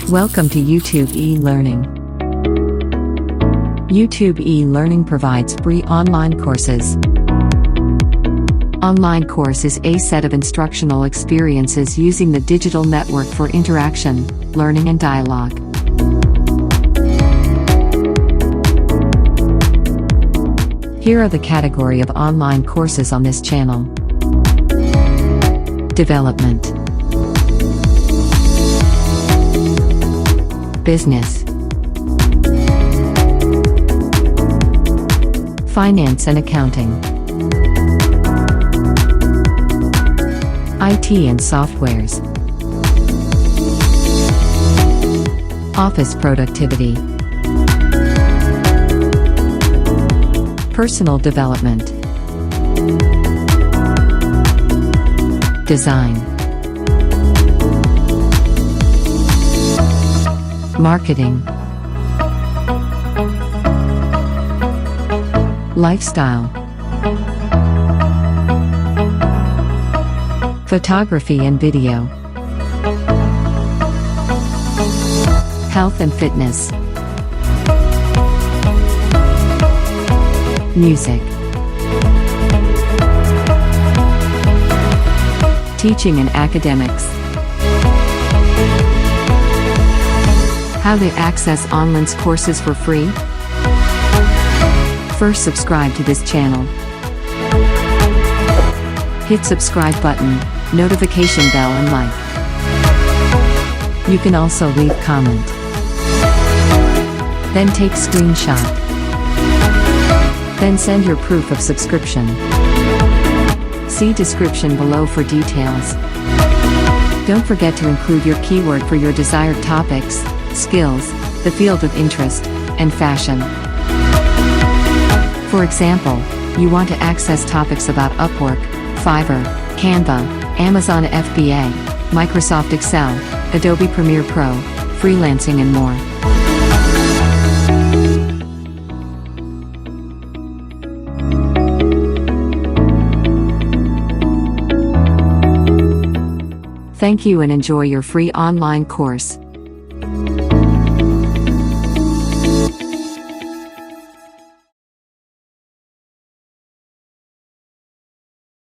Welcome to YouTube e-learning. YouTube e-learning provides free online courses. Online course is a set of instructional experiences using the digital network for interaction, learning and dialogue. Here are the category of online courses on this channel. Development, Business, Finance and Accounting, IT and Softwares, Office Productivity, Personal Development, Design, Marketing, Lifestyle, Photography and Video, Health and Fitness, Music, Teaching and Academics. How to access online courses for free? First, subscribe to this channel. Hit subscribe button, notification bell and like. You can also leave comment. Then take screenshot. Then send your proof of subscription. See description below for details. Don't forget to include your keyword for your desired topics, skills, the field of interest, and fashion. For example, you want to access topics about Upwork, Fiverr, Canva, Amazon FBA, Microsoft Excel, Adobe Premiere Pro, freelancing and more. Thank you and enjoy your free online course.